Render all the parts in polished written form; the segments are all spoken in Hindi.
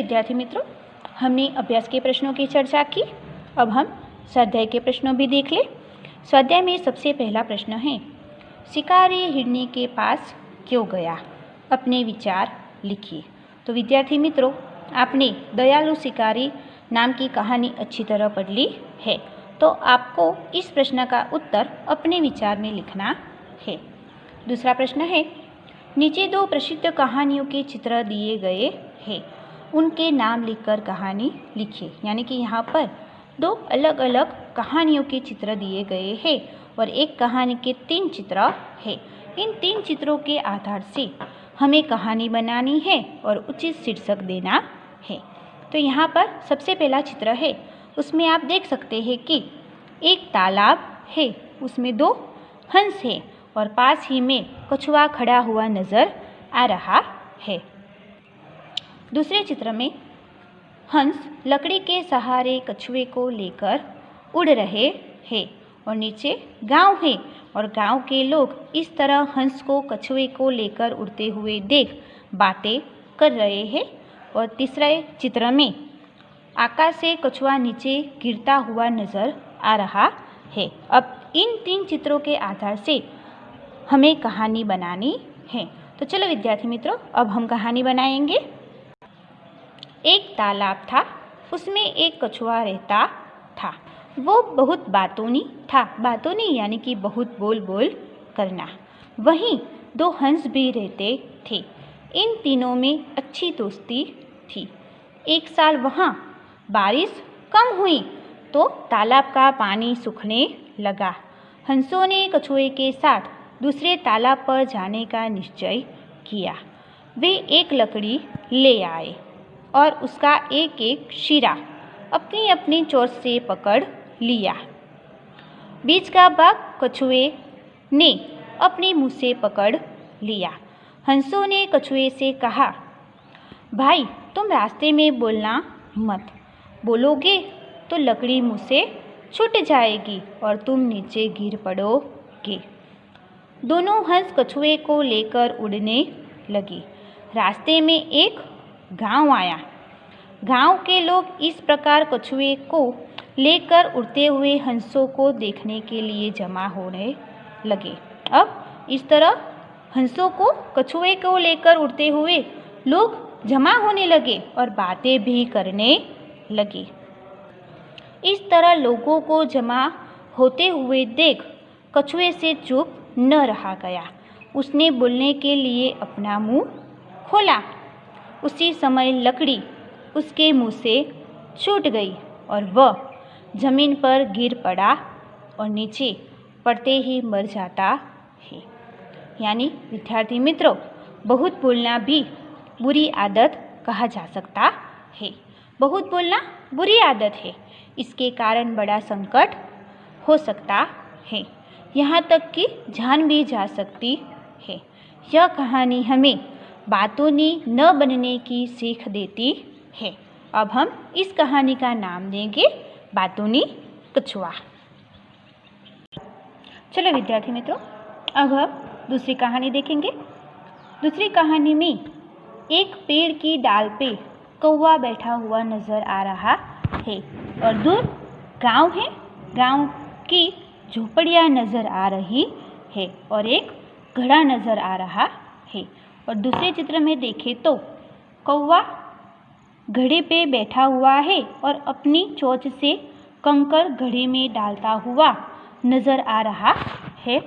विद्यार्थी मित्रों, हमने अभ्यास के प्रश्नों की चर्चा की। अब हम स्वाध्याय के प्रश्नों भी देख लें। स्वाध्याय में सबसे पहला प्रश्न है, शिकारी हिरनी के पास क्यों गया? अपने विचार लिखिए। तो विद्यार्थी मित्रों, आपने दयालु शिकारी नाम की कहानी अच्छी तरह पढ़ ली है, तो आपको इस प्रश्न का उत्तर अपने विचार में लिखना है। दूसरा प्रश्न है, नीचे दो प्रसिद्ध कहानियों के चित्र दिए गए हैं, उनके नाम लिखकर कहानी लिखिए। यानी कि यहाँ पर दो अलग अलग कहानियों के चित्र दिए गए हैं और एक कहानी के 3 चित्र हैं। इन 3 चित्रों के आधार से हमें कहानी बनानी है और उचित शीर्षक देना है। तो यहाँ पर सबसे पहला चित्र है, उसमें आप देख सकते हैं कि एक तालाब है, उसमें 2 हंस हैं और पास ही में कछुआ खड़ा हुआ नजर आ रहा है। दूसरे चित्र में हंस लकड़ी के सहारे कछुए को लेकर उड़ रहे हैं और नीचे गांव है और गांव के लोग इस तरह हंस को कछुए को लेकर उड़ते हुए देख बातें कर रहे हैं। और तीसरे चित्र में आकाश से कछुआ नीचे गिरता हुआ नजर आ रहा है। अब इन 3 चित्रों के आधार से हमें कहानी बनानी है। तो चलो विद्यार्थी मित्रों, अब हम कहानी बनाएंगे। एक तालाब था, उसमें एक कछुआ रहता था। वो बहुत बातूनी था। बातूनी यानी कि बहुत बोल बोल करना। वहीं 2 हंस भी रहते थे। इन तीनों में अच्छी दोस्ती थी। एक साल वहाँ बारिश कम हुई तो तालाब का पानी सूखने लगा। हंसों ने कछुए के साथ दूसरे तालाब पर जाने का निश्चय किया। वे एक लकड़ी ले आए और उसका एक एक शिरा अपनी अपनी चोंच से पकड़ लिया। बीच का भाग कछुए ने अपने मुंह से पकड़ लिया। हंसों ने कछुए से कहा, भाई तुम रास्ते में बोलना मत, बोलोगे तो लकड़ी मुंह से छूट जाएगी और तुम नीचे गिर पड़ोगे। दोनों हंस कछुए को लेकर उड़ने लगे। रास्ते में एक गांव आया। गांव के लोग इस प्रकार कछुए को लेकर उड़ते हुए हंसों को देखने के लिए जमा होने लगे। अब इस तरह हंसों को कछुए को लेकर उड़ते हुए लोग जमा होने लगे और बातें भी करने लगे। इस तरह लोगों को जमा होते हुए देख कछुए से चुप न रहा गया। उसने बोलने के लिए अपना मुंह खोला। उसी समय लकड़ी उसके मुंह से छूट गई और वह जमीन पर गिर पड़ा और नीचे पड़ते ही मर जाता है। यानी विद्यार्थी मित्रों, बहुत बोलना भी बुरी आदत कहा जा सकता है। बहुत बोलना बुरी आदत है। इसके कारण बड़ा संकट हो सकता है, यहाँ तक कि जान भी जा सकती है। यह कहानी हमें बातूनी न बनने की सीख देती है। अब हम इस कहानी का नाम देंगे बातूनी कछुआ। चलो विद्यार्थी मित्रों, अब हम दूसरी कहानी देखेंगे। दूसरी कहानी में एक पेड़ की डाल पे कौवा बैठा हुआ नजर आ रहा है और दूर गांव है। गांव की झोपड़ियां नजर आ रही है और एक घड़ा नजर आ रहा है। और दूसरे चित्र में देखें तो कौवा घड़े पे बैठा हुआ है और अपनी चोंच से कंकड़ घड़े में डालता हुआ नजर आ रहा है।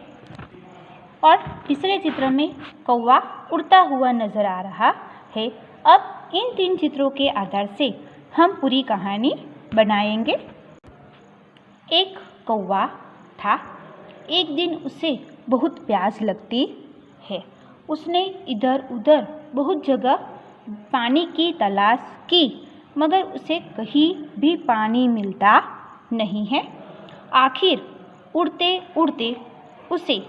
और तीसरे चित्र में कौवा उड़ता हुआ नजर आ रहा है। अब इन 3 चित्रों के आधार से हम पूरी कहानी बनाएंगे। एक कौवा था। एक दिन उसे बहुत प्यास लगती है। उसने इधर उधर बहुत जगह पानी की तलाश की, मगर उसे कहीं भी पानी मिलता नहीं है। आखिर उड़ते उड़ते उसे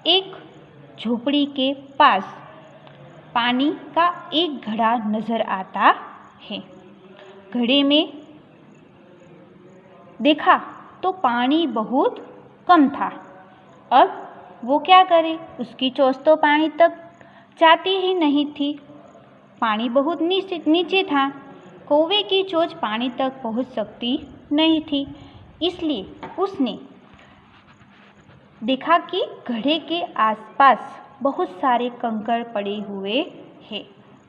एक झोपड़ी के पास पानी का एक घड़ा नजर आता है। घड़े में देखा तो पानी बहुत कम था। अब वो क्या करे, उसकी चोंच तो पानी तक जाती ही नहीं थी। पानी बहुत नीचे था। कौवे की चोंच पानी तक पहुंच सकती नहीं थी, इसलिए उसने देखा कि घड़े के आसपास बहुत सारे कंकड़ पड़े हुए हैं,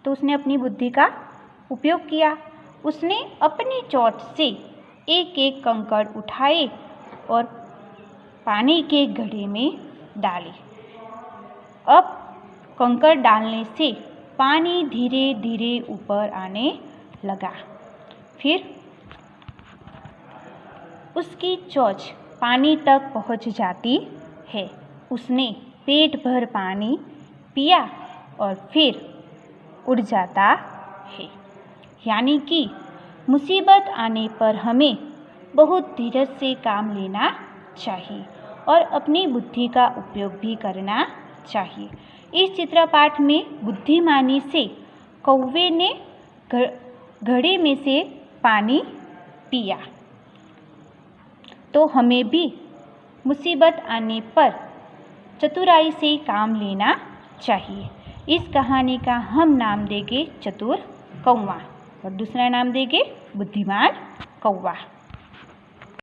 तो उसने अपनी बुद्धि का उपयोग किया। उसने अपनी चोंच से एक एक कंकड़ उठाए और पानी के घड़े में डाले। अब कंकड़ डालने से पानी धीरे धीरे ऊपर आने लगा। फिर उसकी चोंच पानी तक पहुंच जाती है। उसने पेट भर पानी पिया और फिर उड़ जाता है। यानी कि मुसीबत आने पर हमें बहुत धीरज से काम लेना चाहिए और अपनी बुद्धि का उपयोग भी करना चाहिए। इस चित्रपाठ में बुद्धिमानी से कौवे ने घड़े में से पानी पिया, तो हमें भी मुसीबत आने पर चतुराई से काम लेना चाहिए। इस कहानी का हम नाम देंगे चतुर कौवा और दूसरा नाम देंगे बुद्धिमान कौवा।